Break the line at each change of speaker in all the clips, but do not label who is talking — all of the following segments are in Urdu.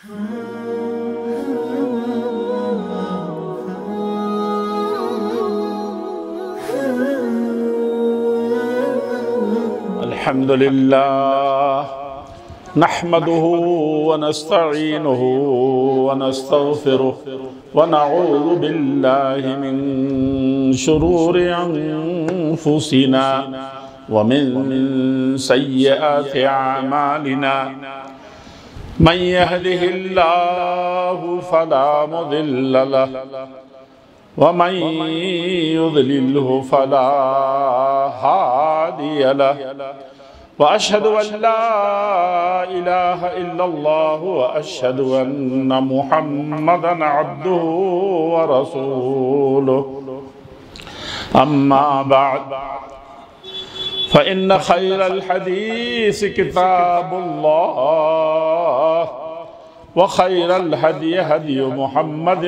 الحمد لله نحمده ونستعينه ونستغفره ونعوذ بالله من شرور أنفسنا ومن سيئات أعمالنا من يهده الله فلا مضل له ومن يضلله فلا هادي له وأشهد أن لا إله إلا الله وأشهد أن محمدًا عبده ورسوله أما بعد فإن خير الحديث كتاب الله وخير الهدي هدي محمد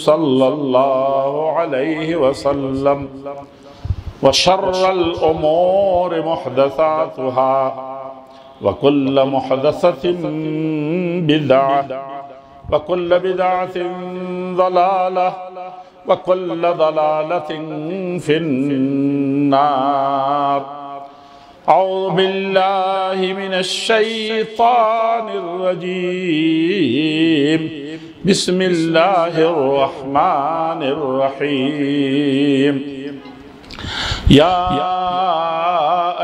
صلى الله عليه وسلم وشر الأمور محدثاتها وكل محدثة بدعة وكل بدعة ضلالة وكل ضلالة في النار. أعوذ بالله من الشيطان الرجيم. بسم الله الرحمن الرحيم. يا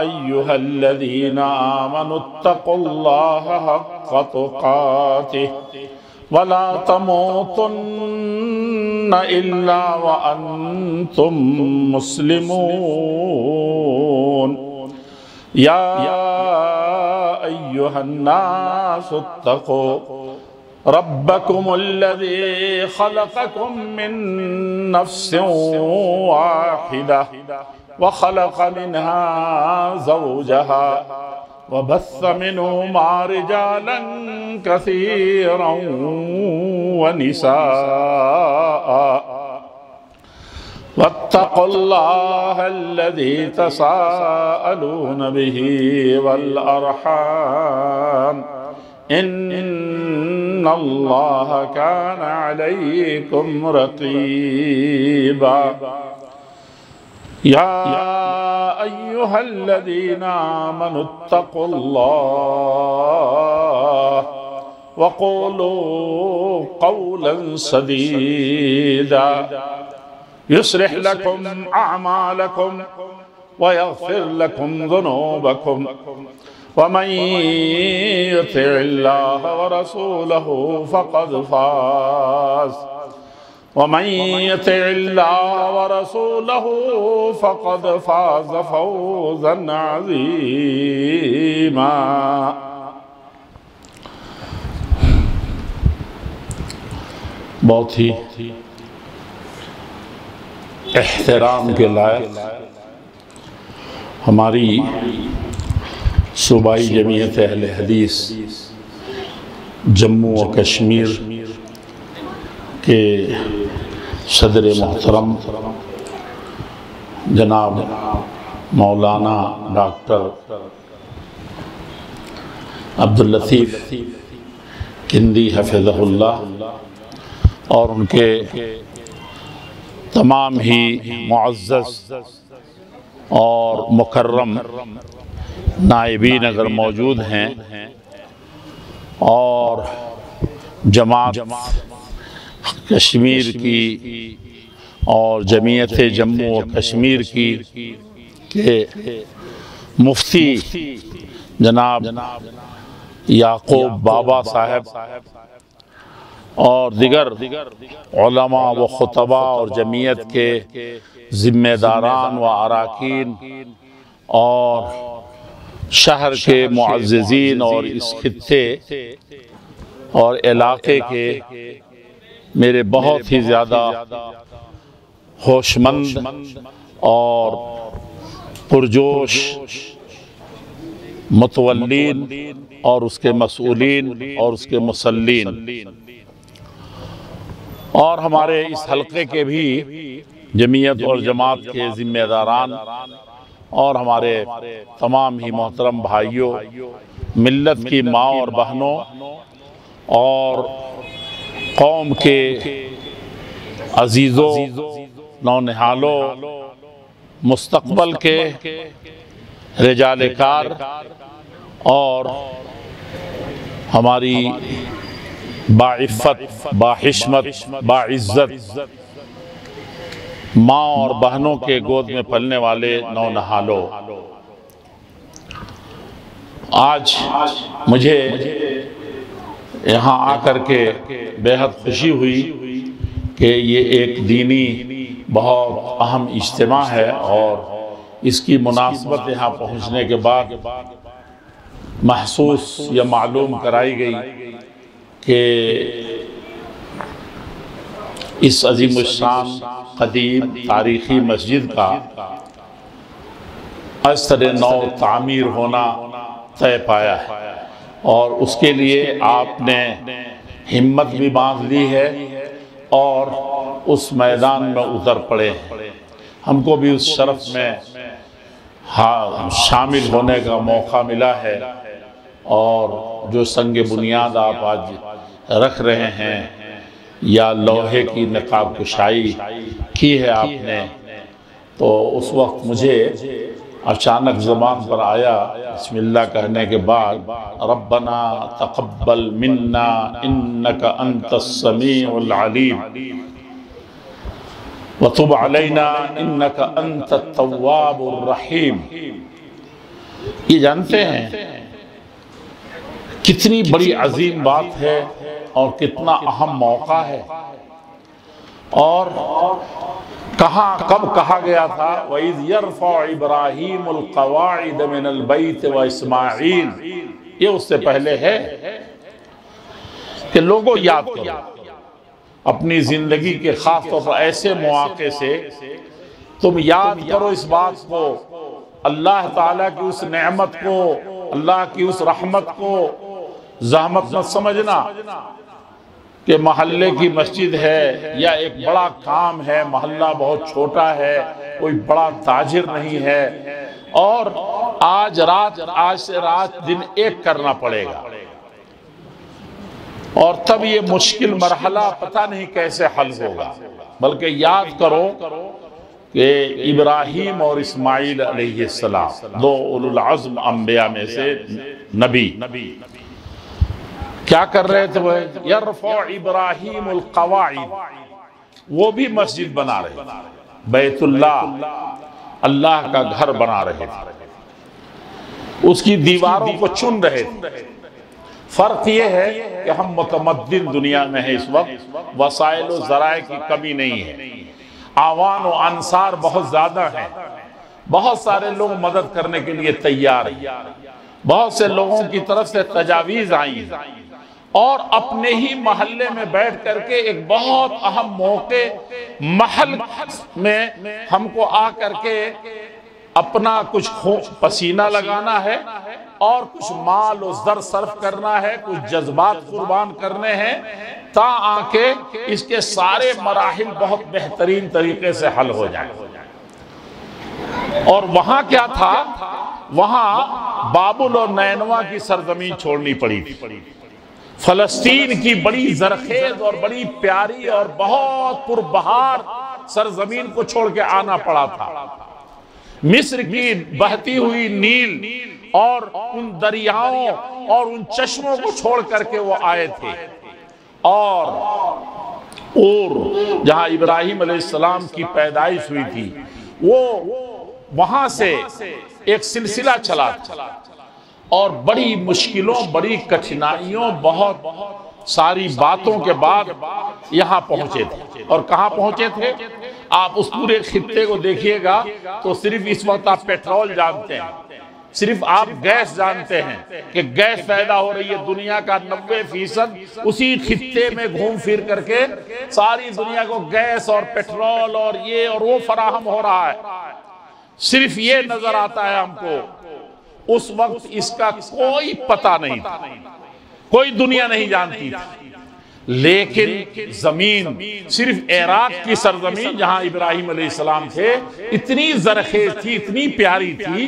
أيها الذين آمنوا اتقوا الله حق تقاته ولا تموتن إلا وأنتم مسلمون. يا أيها الناس اتقوا ربكم الذي خلقكم من نفس واحدة وخلق منها زوجها وبث منهما رجالا كثيرا ونساء واتقوا الله الذي تساءلون به والأرحام إن الله كان عليكم رقيبا. يا أيها الذين آمنوا اتقوا الله وقولوا قولا سديدا يصلح لكم أعمالكم ويغفر لكم ذنوبكم ومن يطع الله ورسوله فقد فاز ومن يطع الله ورسوله فقد فاز فوزا عظيما. بہت ہی احترام کے لائق ہماری صوبائی جمعیت اہل حدیث جموں و کشمیر کے صدر محترم جناب مولانا ڈاکٹر عبداللطیف کندی حفظہ اللہ اور ان کے تمام ہی معزز اور مکرم نائبین اگر موجود ہیں اور جماعت کشمیر کی اور جمعیت جموں و کشمیر کی کہ مفتی جناب یعقوب بابا صاحب اور دیگر علماء و خطباء اور جمعیت کے ذمہ داران و اراکین اور شہر کے معززین اور اس خطے اور علاقے کے میرے بہت ہی زیادہ ہوشمند اور پرجوش متولین اور اس کے مسئولین اور اس کے مسلین اور ہمارے اس حلقے کے بھی جمعیت اور جماعت کے ذمہ داران اور ہمارے تمام ہی محترم بھائیوں، ملت کی ماں اور بہنوں اور قوم کے عزیزوں نونہالوں مستقبل کے رجال کار اور ہماری باعفت باحشمت باعزت ماں اور بہنوں کے گود میں پلنے والے نونہالوں، آج مجھے یہاں آ کر کے بہت خوشی ہوئی کہ یہ ایک دینی بہت اہم اجتماع ہے، اور اس کی مناسبت یہاں پہنچنے کے بعد محسوس یا معلوم کرائی گئی کہ اس عظیم الشان قدیم تاریخی مسجد کا اثر نو تعمیر ہونا طے پایا ہے، اور اس کے لیے آپ نے ہمت بھی باندھ لی ہے اور اس میدان میں اتر پڑے ہیں۔ ہم کو بھی اس شرف میں شامل ہونے کا موقع ملا ہے، اور جو سنگ بنیاد آپ آج رکھ رہے ہیں یا لوہے کی نقاب کشائی کی ہے آپ نے، تو اس وقت مجھے اچانک زبان پر آیا بسم اللہ کہنے کے بعد ربنا تقبل منا انک انت السمیع العلیم وتب علینا انک انت التواب الرحیم۔ یہ جانتے ہیں کتنی بڑی عظیم بات ہے اور کتنا اہم موقع ہے، اور کہاں کب کہا گیا تھا وَإِذْ يَرْفَعُ إِبْرَاهِيمُ الْقَوَاعِدَ مِنَ الْبَيْتِ وَإِسْمَاعِيلُ، یہ اس سے پہلے ہے کہ لوگوں یاد کرو اپنی زندگی کے خاص طور پر ایسے مواقع سے تم یاد کرو اس بات کو، اللہ تعالیٰ کی اس نعمت کو، اللہ کی اس رحمت کو زحمت مت سمجھنا کہ محلے کی مسجد ہے یا ایک بڑا کام ہے، محلہ بہت چھوٹا ہے، کوئی بڑا تاجر نہیں ہے، اور آج سے رات دن ایک کرنا پڑے گا، اور تب یہ مشکل مرحلہ پتہ نہیں کیسے حل ہوگا، بلکہ یاد کرو کہ ابراہیم اور اسماعیل علیہ السلام دو اولو العزم انبیاء میں سے نبی کیا کر رہے تھے؟ وہ یرفع ابراہیم القواعد، وہ بھی مسجد بنا رہے تھے، بیت اللہ اللہ کا گھر بنا رہے تھے، اس کی دیواروں کو چن رہے تھے۔ فرق یہ ہے کہ ہم متمدن دنیا میں ہیں اس وقت، وسائل و ذرائع کی کمی نہیں ہے، آوان و انصار بہت زیادہ ہیں، بہت سارے لوگ مدد کرنے کے لیے تیار ہیں، بہت سے لوگوں کی طرف سے تجاویز آئی ہیں، اور اپنے ہی محلے میں بیٹھ کر کے ایک بہت اہم موقع محل میں ہم کو آ کر کے اپنا کچھ پسینہ لگانا ہے اور کچھ مال و زر صرف کرنا ہے، کچھ جذبات قربان کرنے ہیں تاکہ اس کے سارے مراحل بہت بہترین طریقے سے حل ہو جائیں۔ اور وہاں کیا تھا؟ وہاں بابل اور نینوا کی سرزمین چھوڑنی پڑی تھی، فلسطین کی بڑی زرخیز اور بڑی پیاری اور بہت پربہار سرزمین کو چھوڑ کے آنا پڑا تھا، مصر کی بہتی ہوئی نیل اور ان دریاؤں اور ان چشموں کو چھوڑ کر کے وہ آئے تھے، اور جہاں ابراہیم علیہ السلام کی پیدائش ہوئی تھی وہ وہاں سے ایک سلسلہ چلا تھا، اور بڑی مشکلوں بڑی کٹھنائیوں بہت ساری باتوں کے بعد یہاں پہنچے تھے۔ اور کہاں پہنچے تھے؟ آپ اس پورے خطے کو دیکھیے گا تو صرف اس وقت آپ پیٹرول جانتے ہیں، صرف آپ گیس جانتے ہیں کہ گیس پیدا ہو رہی ہے، دنیا کا 90% اسی خطے میں گھوم پھر کر کے ساری دنیا کو گیس اور پیٹرول اور یہ اور وہ فراہم ہو رہا ہے، صرف یہ نظر آتا ہے ہم کو۔ اس وقت اس کا کوئی پتہ نہیں تھا، کوئی دنیا نہیں جانتی تھی، لیکن زمین صرف عراق کی سرزمین جہاں ابراہیم علیہ السلام تھے اتنی زرخیز تھی، اتنی پیاری تھی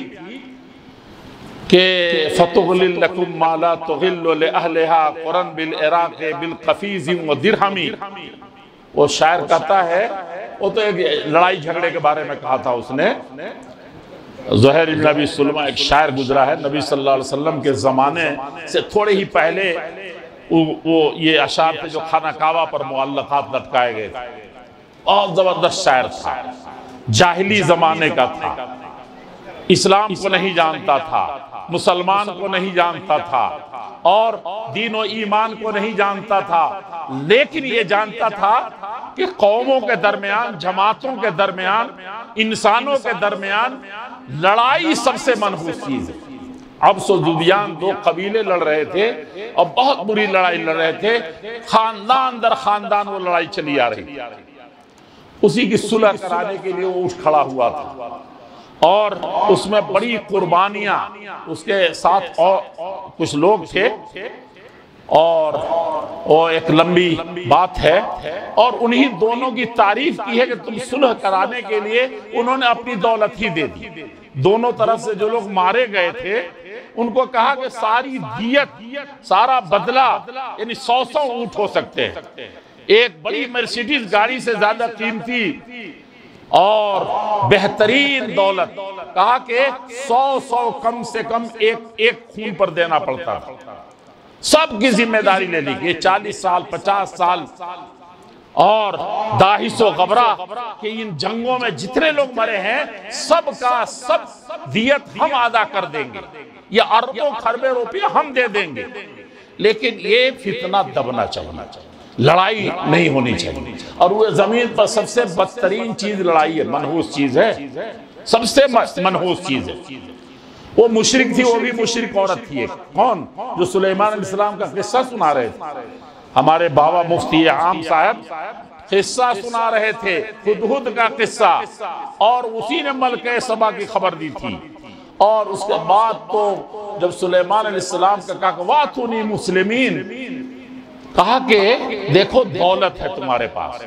کہ فتغلل لکم ما لا تغل لأہلہا قرن بالعراق بالقفیز و درہمی. وہ شاعر کہتا ہے، وہ تو ایک لڑائی جھگڑے کے بارے میں کہا تھا اس نے. زہیر بن ابی سلمہ ایک شاعر گزرا ہے نبی صلی اللہ علیہ وسلم کے زمانے سے تھوڑے ہی پہلے، وہ یہ اشعار تھے جو خانہ کعبہ پر معلقات لٹکائے گئے تھے. بہت زبردست شاعر تھا، جاہلی زمانے کا تھا، اسلام کو نہیں جانتا تھا، مسلمان کو نہیں جانتا تھا، اور دین و ایمان کو نہیں جانتا تھا، لیکن یہ جانتا تھا کہ قوموں کے درمیان، جماعتوں کے درمیان، انسانوں کے درمیان لڑائی سب سے منحوس چیز ہے. عبس و ذبیان دو قبیلے لڑ رہے تھے اور بہت بری لڑائی لڑ رہے تھے، خاندان در خاندان وہ لڑائی چلی آ رہی تھی. اسی کی صلح کرانے کے لیے وہ اٹھ کھڑا ہوا تھا، اور اس میں بڑی قربانیاں، اس کے ساتھ اور کچھ لوگ تھے، اور وہ ایک لمبی بات ہے، اور انہی دونوں کی تعریف کی ہے کہ تم صلح کرانے کے لیے انہوں نے اپنی دولت ہی دے دی. دونوں طرف سے جو لوگ مارے گئے تھے ان کو کہا کہ ساری دیت، سارا بدلہ، یعنی 100 اونٹ ہو سکتے ہیں، ایک بڑی مرسیڈیز گاڑی سے زیادہ قیمتی اور بہترین دولت، کہا کہ 100 کم سے کم ایک خون پر دینا پڑتا تھا. سب کی ذمہ داری لے لی کہ 40 سال 50 سال اور داہس و غبرہ کہ ان جنگوں میں جتنے لوگ مرے ہیں سب کا سب دیت ہم ادا کر دیں گے، یہ اربوں خربے روپیہ ہم دے دیں گے. لیکن یہ فتنہ دبنا چاہیے، لڑائی نہیں ہونی چاہیے. اور وہ زمین پر سب سے بدترین چیز لڑائی ہے، منحوس چیز ہے، سب سے منحوس چیز ہے. وہ مشرک تھی، وہ بھی مشرک عورت تھی. کون؟ جو سلیمان علیہ السلام کا قصہ سنا رہے تھے. ہمارے بابا مفتی عام صاحب قصہ سنا رہے تھے، ہدہد کا قصہ، اور اسی نے ملکہ سبا کی خبر دی تھی. اور اس کے بعد تو جب سلیمان علیہ السلام کا کہا کہ وَاتُونِي مسلمین، کہا کہ دیکھو دولت ہے تمہارے پاس،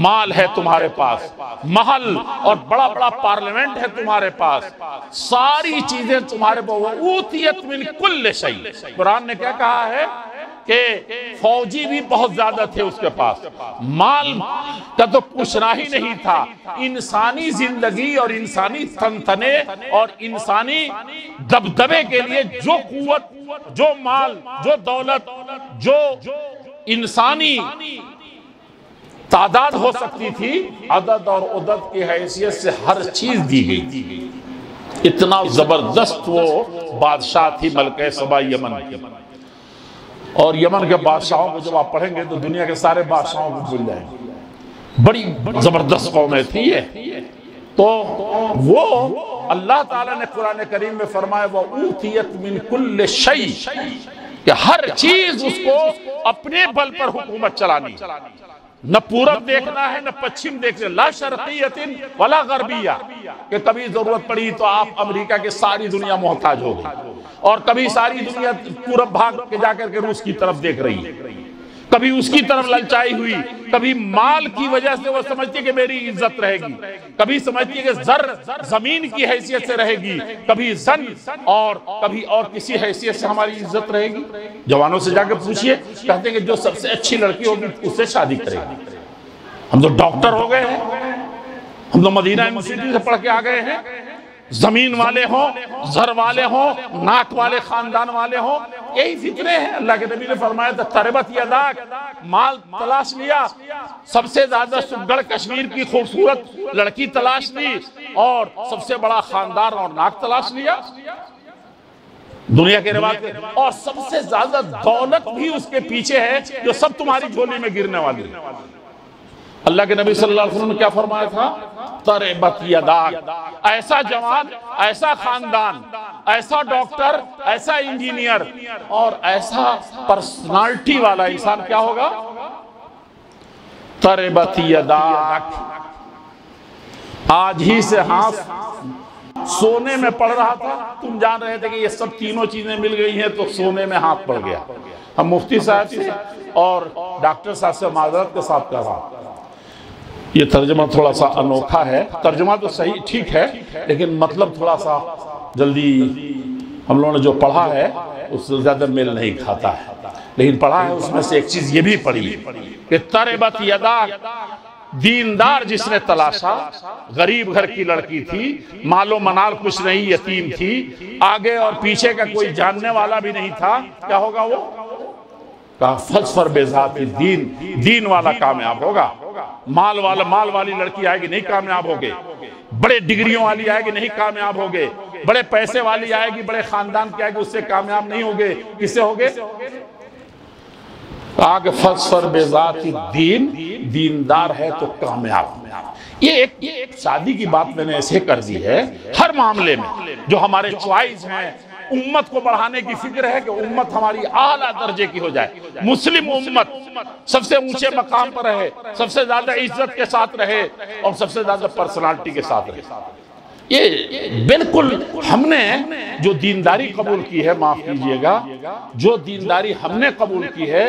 مال ہے تمہارے پاس، محل اور بڑا بڑا پارلیمنٹ ہے تمہارے پاس، ساری چیزیں تمہارے پاس. اوتیت من کل شیء. قرآن نے کیا کہا ہے کہ فوجی بھی بہت زیادہ تھے اس کے پاس، مال کا تو پوچھنا ہی نہیں تھا. انسانی زندگی اور انسانی تنتنے اور انسانی دبدبے کے لیے جو قوت، جو مال، جو دولت، جو انسانی تعداد ہو سکتی تھی، عدد اور عدد کی حیثیت سے ہر چیز دی گئی. اتنا زبردست وہ بادشاہ تھی ملکہ سبا یمن کی. اور یمن کے بادشاہوں کو جب آپ پڑھیں گے تو دنیا کے سارے بادشاہوں کو بھول جائیں گے. بڑی زبردست قومیں تھی یہ. تو وہ اللہ تعالیٰ نے قرآن کریم میں فرمایا وَأُوتِيَتْ مِن كُلِّ شَيْءٍ، کہ ہر چیز اس کو اپنے بل پر حکومت چلانی، نہ پورب دیکھنا ہے نہ پچھم دیکھنا، لا شرقیت ولا غربیہ، کہ کبھی ضرورت پڑی تو آپ امریکہ کے ساری دنیا محتاج ہو گئی، اور کبھی ساری دنیا پورب بھاگ کے جا کر کے روس کی طرف دیکھ رہی ہے، کبھی اس کی طرف للچائی ہوئی، کبھی مال کی وجہ سے وہ سمجھتی ہے کہ میری عزت رہے گی، کبھی سمجھتی ہے کہ زر زمین کی حیثیت سے رہے گی، کبھی زن اور کبھی اور کسی حیثیت سے ہماری عزت رہے گی. جوانوں سے جا کے پوچھئے، کہتے ہیں کہ جو سب سے اچھی لڑکی ہوگی اس سے شادی کرے گی. ہم تو ڈاکٹر ہو گئے ہیں، ہم تو مدینہ یونیورسٹی سے پڑھ کے آ گئے ہیں، زمین والے ہوں، زر والے ہوں، ناک والے خاندان والے ہوں، یہی فطرے ہیں. اللہ کے نبی نے فرمایا تھا تربت یداک، مال تلاش لیا، سب سے زیادہ سگڑ کشمیر کی خوبصورت لڑکی تلاش لی، اور سب سے بڑا خاندان اور ناک تلاش لیا دنیا کے رواج کے، اور سب سے زیادہ دولت بھی اس کے پیچھے ہے جو سب تمہاری جھولی میں گرنے والی ہے. اللہ کے نبی صلی اللہ علیہ وسلم نے کیا فرمایا تھا؟ تربت یداک. ایسا جوان، ایسا خاندان، ایسا ڈاکٹر، ایسا انجینئر اور ایسا پرسنالٹی والا انسان کیا ہوگا؟ تربت یداک. آج ہی سے ہاتھ سونے میں پڑ رہا تھا، تم جان رہے تھے کہ یہ سب تینوں چیزیں مل گئی ہیں تو سونے میں ہاتھ پڑ گیا. ہم مفتی صاحب سے اور ڈاکٹر صاحب سے معذرت کے ساتھ کہہ رہا ہوں، یہ ترجمہ تھوڑا سا انوکھا ہے، ترجمہ تو صحیح ٹھیک ہے لیکن مطلب تھوڑا سا جلدی ہم لوگوں نے جو پڑھا ہے اس سے زیادہ میل نہیں کھاتا ہے، لیکن پڑھا ہے اس میں سے ایک چیز یہ بھی پڑھی کہ تربت یدا، دیندار جس نے تلاشا، غریب گھر کی لڑکی تھی، مال و منال کچھ نہیں، یتیم تھی، آگے اور پیچھے کا کوئی جاننے والا بھی نہیں تھا، کیا ہوگا وہ؟ کہا فاظفر بذات الدین، دین والا کامیاب ہوگا۔ مال والی لڑکی آئے گی نہیں کامیاب ہوگے، بڑے ڈگریوں والی آئے گی نہیں کامیاب ہوگے، بڑے پیسے والی آئے گی، بڑے خاندان کی آئے گی، اس سے کامیاب نہیں ہوگے، کس سے ہوگے؟ آگے فاظفر بذات الدین، دیندار ہے تو کامیاب۔ یہ ایک شادی کی بات میں نے ایسے کر دی ہے، ہر معاملے میں جو ہمارے چوائز ہیں، امت کو بڑھانے کی فکر ہے کہ امت ہماری اعلیٰ درجے کی ہو جائے، مسلم امت سب سے اونچے مقام پر رہے، سب سے زیادہ عزت کے ساتھ رہے اور سب سے زیادہ پرسنالٹی کے ساتھ رہے۔ یہ بالکل ہم نے جو دینداری قبول کی ہے، معاف کیجئے گا، جو دینداری ہم نے قبول کی ہے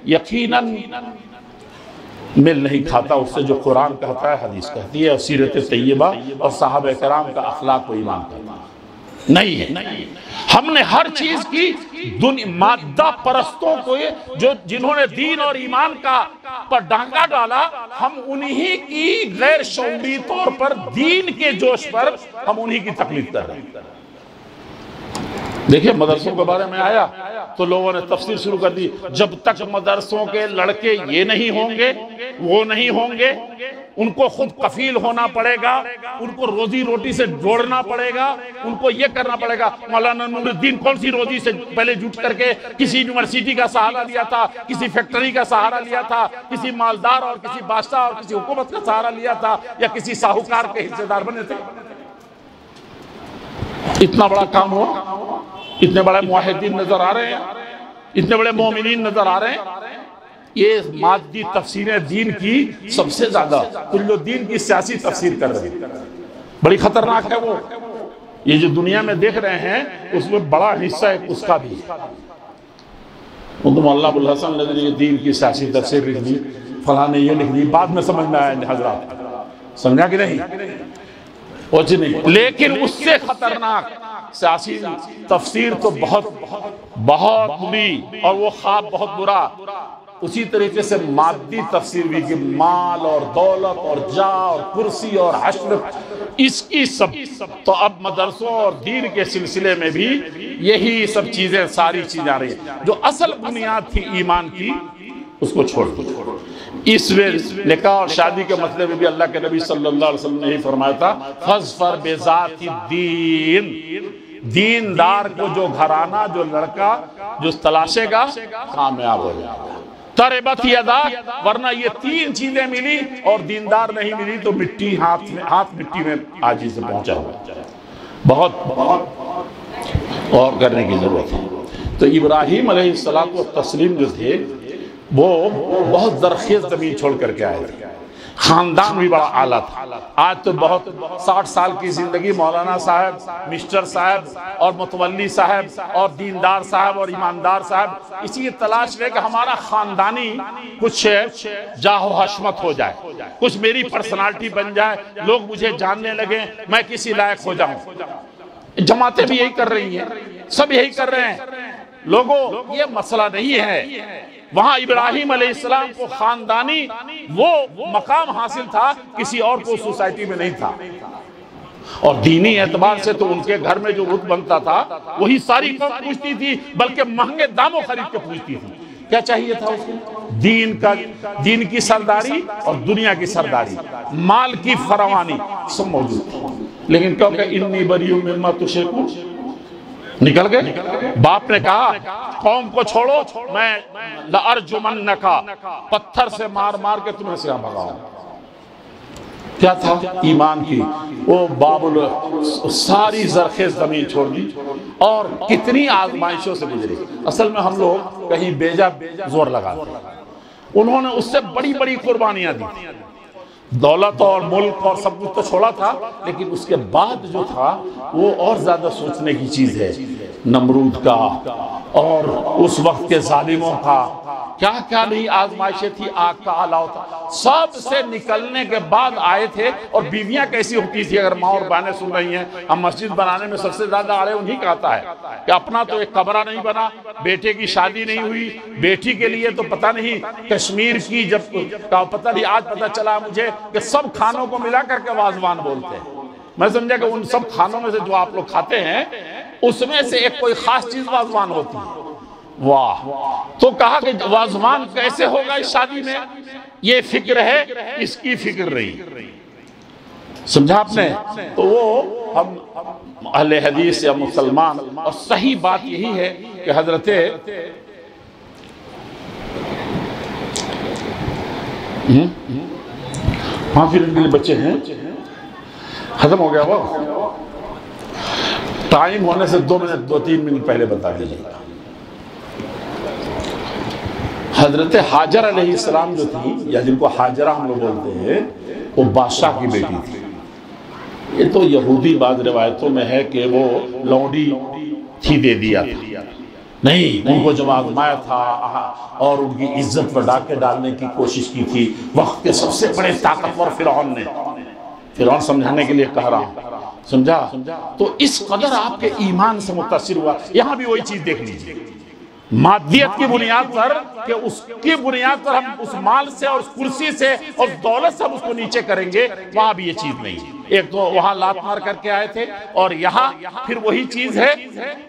یقیناً مل نہیں کھاتا اس سے جو قرآن کہتا ہے، حدیث کہتی ہے، اور سیرت طیبہ اور صحابہ کرام کا اخلاق و ایمان کہتا ہے، نہیں ہے۔ ہم نے ہر چیز کی مادہ پرستوں کو، جنہوں نے دین اور ایمان کا پر ڈانگا ڈالا، ہم انہی کی غیر شعوری طور پر دین کے جوش پر ہم انہی کی تقلید کر رہے ہیں۔ دیکھیں مدرسوں کے بارے میں آیا تو لوگوں نے تفسیر شروع کر دی، جب تک مدرسوں کے لڑکے یہ نہیں ہوں گے، وہ نہیں ہوں گے، ان کو خود کفیل ہونا پڑے گا، ان کو روزی روٹی سے جوڑنا پڑے گا، ان کو یہ کرنا پڑے گا۔ مولانا نور الدین کون سی روزی سے پہلے جٹ کر کے کسی یونیورسٹی کا سہارا لیا تھا، کسی فیکٹری کا سہارا لیا تھا، کسی مالدار اور کسی بادشاہ اور کسی حکومت کا سہارا لیا تھا، یا کسی ساہوکار کے حصے دار بنے تھے؟ اتنا بڑا کام ہوا، اتنے بڑے موحدین نظر آ رہے ہیں، اتنے بڑے مومنین نظر آ رہے ہیں۔ یہ مادی تفسیریں دین کی سب سے زیادہ کل دین کی سیاسی تفسیر کر رہے ہیں، بڑی خطرناک ہے وہ۔ یہ جو دنیا میں دیکھ رہے ہیں اس میں بڑا حصہ ہے اس کا بھی۔ مولانا ابو الحسن ندوی نے دین کی سیاسی تفسیر لکھ دی، فلاں نے یہ لکھ دی، بعد میں سمجھ میں آیا حضرات، سمجھا کہ نہیں؟ کچھ نہیں، لیکن اس سے خطرناک سیاسی تفسیر تو بہت بری، اور وہ خواب بہت برا۔ اسی طریقے سے مادی تفسیر بھی کہ مال اور دولت اور جاہ اور کرسی اور حشر، اس کی سب تو اب مدرسوں اور دین کے سلسلے میں بھی یہی سب چیزیں، ساری چیزیں آ رہی ہیں۔ جو اصل بنیاد تھی ایمان کی اس کو چھوڑ دو۔ اس میں نکاح اور شادی کے مسئلے میں بھی اللہ کے نبی صلی اللہ علیہ وسلم نے ہی فرمایا تھا، فاظفر بذات الدین، دیندار کو جو گھرانہ، جو لڑکا جو تلاشے گا کامیاب ہو جائے گا۔ تربت یدا، ورنہ یہ تین چیزیں ملی اور دیندار نہیں ملی تو مٹی ہاتھ مٹی میں آجی سے پہنچا ہوا۔ بہت اور کرنے کی ضرورت ہے۔ تو ابراہیم علیہ السلام و تسلیم جو تھے وہ بہت زرخیز زمین چھوڑ کر کے آئے تھے، خاندان بھی بڑا اعلیٰ تھا۔ آج تو بہت 60 سال کی زندگی مولانا صاحب، مسٹر صاحب اور متولی صاحب اور دیندار صاحب اور ایماندار صاحب اسی تلاش میں کہ ہمارا خاندانی کچھ جاہ و حشمت ہو جائے، کچھ میری پرسنالٹی بن جائے، لوگ مجھے جاننے لگیں، میں کسی لائق ہو جاؤں۔ جماعتیں بھی یہی کر رہی ہیں، سب یہی کر رہے ہیں۔ لوگوں یہ مسئلہ نہیں ہے، وہاں ابراہیم علیہ السلام کو خاندانی وہ مقام حاصل تھا، کسی اور کو سوسائٹی میں نہیں تھا۔ اور دینی اعتبار سے تو ان کے گھر میں جو رت بنتا تھا وہی ساری قوم پوچھتی تھی، بلکہ مہنگے داموں خرید کے پوچھتی تھی۔ کیا چاہیے تھا اس کو؟ دین کی سرداری اور دنیا کی سرداری، مال کی فراوانی سب موجود تھی۔ لیکن کیونکہ انی بریء مما تشرکون نکل گئے۔ باپ نے کہا قوم کو چھوڑو، میں لأرجمنک، پتھر سے مار مار کے تمہیں سے بھگاؤں۔ کیا تھا؟ ایمان کی وہ ساری زرخیز زمین چھوڑ دی اور کتنی آزمائشوں سے گزری۔ اصل میں ہم لوگ کہیں بیجا زور لگاتے ہیں، انہوں نے اس سے بڑی بڑی قربانیاں دی، دولت اور ملک اور سب کچھ تو چھوڑا تھا، لیکن اس کے بعد جو تھا وہ اور زیادہ سوچنے کی چیز ہے۔ نمرود کا اور اس وقت کے ظالموں کا کیا کیا نہیں آزمائشیں تھی، آگ کا آلہ ہوتا، سب سے نکلنے کے بعد آئے تھے۔ اور بیویاں کیسی ہوتی تھی، اگر ماں اور بہنیں سن رہی ہیں، ہم مسجد بنانے میں سب سے زیادہ آڑے انہیں کا آتا ہے کہ اپنا تو ایک کمرہ نہیں بنا، بیٹے کی شادی نہیں ہوئی، بیٹی کے لیے تو پتہ نہیں کشمیر کی جب پتہ نہیں، آج پتہ چلا مجھے کہ سب کھانوں کو ملا کر کے واضوان بولتے ہیں۔ میں سمجھا کہ ان سب کھانوں میں سے جو آپ لوگ کھاتے ہیں اس میں سے ایک کوئی خاص چیز واضوان ہوتی ہے۔ واہ! تو کہا کہ واضوان کیسے ہوگا اس شادی میں، یہ فکر ہے، اس کی فکر رہی۔ سمجھا آپ نے؟ تو وہ ہم اہل حدیث یا مسلمان، اور صحیح بات یہی ہے کہ حضرت ہاں پھر ان کے لیے بچے ہیں، ختم ہو گیا وہ ٹائم ہونے سے 2 منٹ 2-3 منٹ پہلے بتا دیجیے گا۔ حضرت حاجر علیہ السلام جو تھی، یا جن کو حاجرہ ہم لوگ بولتے ہیں، وہ بادشاہ کی بیٹی تھی۔ یہ تو یہودی بعض روایتوں میں ہے کہ وہ لونڈی تھی، دے دیا تھا، نہیں، ان کو جب آزمایا تھا اور ان کی عزت پر ڈاکے ڈالنے کی کوشش کی تھی وقت کے سب سے بڑے طاقتور فرعون نے۔ فرعون سمجھانے کے لیے کہہ رہا ہوں، سمجھا؟ تو اس قدر آپ کے ایمان سے متاثر ہوا۔ یہاں بھی وہی چیز دیکھ لیجئے، مادیت کی بنیاد پر، کہ اس کی بنیاد پر ہم اس مال سے اور اس کرسی سے اور دولت سے ہم اس کو نیچے کریں گے، وہاں بھی یہ چیز نہیں۔ ایک تو وہاں لات مار کر کے آئے تھے، اور یہاں پھر وہی چیز ہے،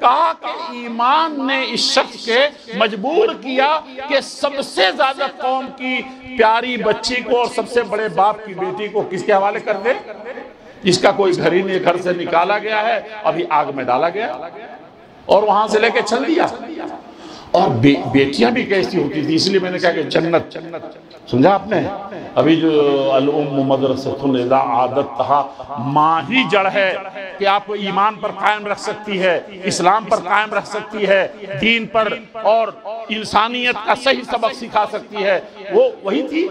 کہا کہ ایمان نے اس شخص کے مجبور کیا کہ سب سے زیادہ قوم کی پیاری بچی کو اور سب سے بڑے باپ کی بیٹی کو کس کے حوالے کر دے، جس کا کوئی گھر ہی نہیں، گھر سے نکالا گیا ہے، ابھی آگ میں ڈالا گیا، اور وہاں سے لے کے چل دیا۔ اور بیٹیاں بھی کیسی ہوتی تھی، اس لیے میں نے کہا کہ جنت، سمجھا آپ نے؟ ابھی جو الام مدرسۃ اذا عادتھا، ماں ہی جڑ ہے کہ آپ کو ایمان پر قائم رکھ سکتی ہے، اسلام پر قائم رکھ سکتی ہے، دین پر اور انسانیت کا صحیح سبق سکھا سکتی ہے، وہ وہی تھی۔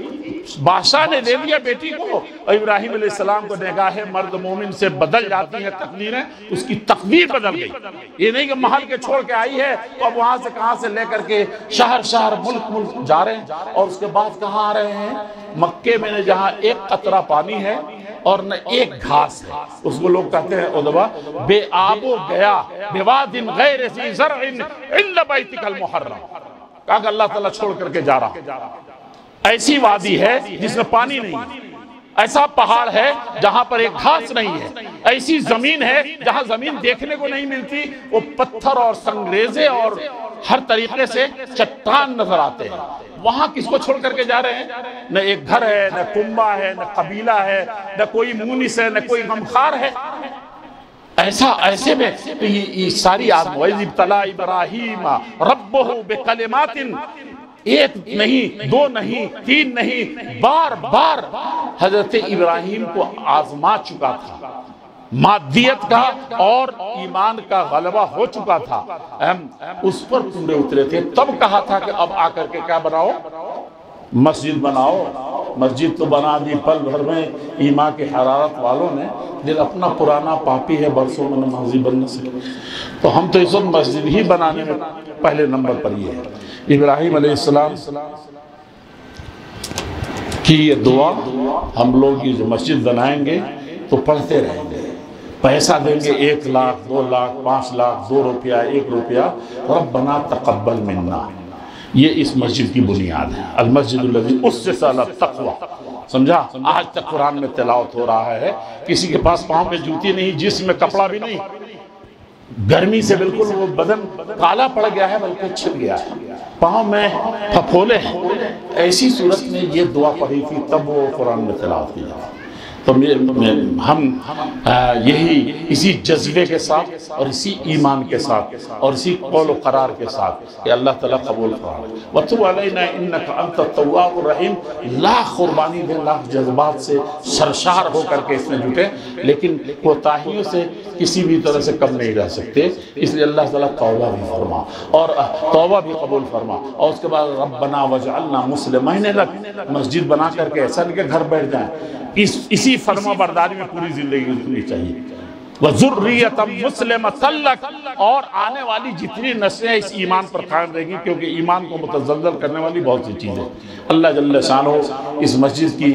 بادشاہ نے دے دیا بیٹی کو، اور ابراہیم علیہ السلام کو نگاہ مرد مومن سے بدل جاتی ہیں تقدیریں، اس کی تقدیر بدل گئی۔ یہ نہیں کہ محل کے چھوڑ کے آئی ہے تو اب وہاں سے کہاں سے لے کر کے شہر شہر ملک ملک جا رہے ہیں، اور اس کے بعد کہاں آ رہے ہیں؟ مکے میں نے جہاں ایک قطرہ پانی ہے اور نہ ایک گھاس ہے، اس کو لوگ کہتے ہیں ادبا بے آب و گیا بواد غیر ذی زرع عند بیتک المحرم، کہا کہ اللہ تعالیٰ چھوڑ کر کے جا رہا، ایسی وادی ہے جس میں پانی نہیں، ایسا پہاڑ ہے جہاں پر ایک گھاس نہیں ہے، ایسی زمین ہے جہاں زمین دیکھنے کو نہیں ملتی، وہ پتھر اور سنگریزے اور ہر طریقے سے چٹان نظر آتے ہیں، وہاں کس کو چھوڑ کر کے جا رہے ہیں؟ نہ ایک گھر ہے، نہ کنبہ ہے، نہ قبیلہ ہے، نہ کوئی مونس ہے، نہ کوئی غمخوار ہے، ایسے میں یہ ساری وَإِذِ ابْتَلَىٰ إِبْرَاهِيمَ رَبُّهُ بِكَلِمَاتٍ، ایک نہیں، 2 نہیں، 3 نہیں، بار بار حضرت ابراہیم کو آزما چکا تھا، مادیت کا اور ایمان کا غلبہ ہو چکا تھا، ہم اس پر پورے اترے تھے، تب کہا تھا کہ اب آ کر کے کیا بناؤ؟ مسجد بناؤ۔ مسجد تو بنا دی پل بھر میں، ایمان کی حرارت والوں نے، دل اپنا پرانا پاپی ہے، برسوں میں نمازی بن نہ سکے، تو ہم تو اس وقت مسجد ہی بنانے میں پہلے نمبر پر یہ ہے۔ ابراہیم علیہ السلام کی یہ دعا ہم لوگ یہ جو مسجد بنائیں گے تو پڑھتے رہیں گے، پیسہ دیں گے 1 لاکھ 2 لاکھ 5 لاکھ 2 روپیہ 1 روپیہ، ربنا تقبل منا، یہ اس مسجد کی بنیاد ہے، المسجد الذی اسس علی التقوی، سمجھا؟ آج تک قرآن میں تلاوت ہو رہا ہے، کسی کے پاس پاؤں میں جوتی نہیں، جسم میں کپڑا بھی نہیں، گرمی سے بالکل وہ بدن کالا پڑ گیا ہے بلکہ چھل گیا ہے، پاؤں میں پھپھولے ہیں، ایسی صورت میں یہ دعا پڑھی تھی، تب وہ قرآن میں تلاوت کی جاتی ہے۔ تو ہم یہی اسی جذبے کے ساتھ اور اسی ایمان کے ساتھ اور اسی قول و قرار کے ساتھ کہ اللہ تعالیٰ قبول فرمائے، وَتُبْ عَلَيْنَا إِنَّكَ أَنْتَ التَّوَّابُ الرَّحِيمُ، لاکھ قربانی دیں، لاکھ جذبات سے سرشار ہو کر کے اس میں جٹے، لیکن کوتاہیوں سے کسی بھی طرح سے کم نہیں رہ سکتے، اس لیے اللہ تعالیٰ توبہ بھی فرما اور توبہ بھی قبول فرما، اور اس کے بعد ربنا وجعلنا مسلمین لک، مسجد بنا کر کے ایسا نہیں کہ گھر بیٹھ جائیں، اسی فرما برداری میں پوری زندگی گزرنی چاہیے۔ وَذُرِّيَّةً مُسْلِمَةً لَكَ، اور آنے والی جتنی نسلیں اس ایمان پر قائم رہیں گی، کیونکہ ایمان کو متزلزل کرنے والی بہت سی چیزیں۔ اللہ جل شانہ اس مسجد کی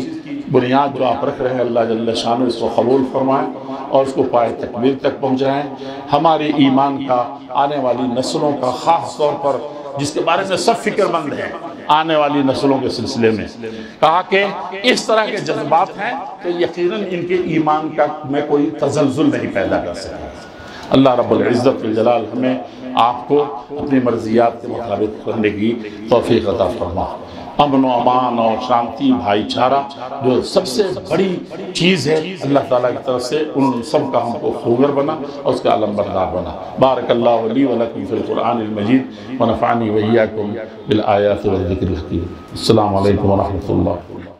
بنیاد جو آپ رکھ رہے ہیں، اللہ جل شانہ اس کو قبول فرمائیں اور اس کو پائے تکمیل تک پہنچائیں۔ ہمارے ایمان کا، آنے والی نسلوں کا، خاص طور پر جس کے بارے میں سب فکر مند ہیں، آنے والی نسلوں کے سلسلے میں کہا کہ اس طرح کے جذبات ہیں تو یقیناً ان کے ایمان کا میں کوئی تزلزل نہیں پیدا کر سکتا۔ اللہ رب العزت والجلال ہمیں آپ کو اپنی مرضیات کے مطابق کرنے کی توفیق عطا فرما۔ امن و امان اور شانتی، بھائی چارہ جو سب سے بڑی چیز ہے، اللہ تعالیٰ کی طرف سے ان سب کا ہم کو خوگر بنا اور اس کا علم بردار بنا۔ بارک اللہ لی و لکم فی القرآن المجید ونفعنی وإیاکم بالآیات والذکر الحکیم۔ السلام علیکم ورحمۃ اللہ۔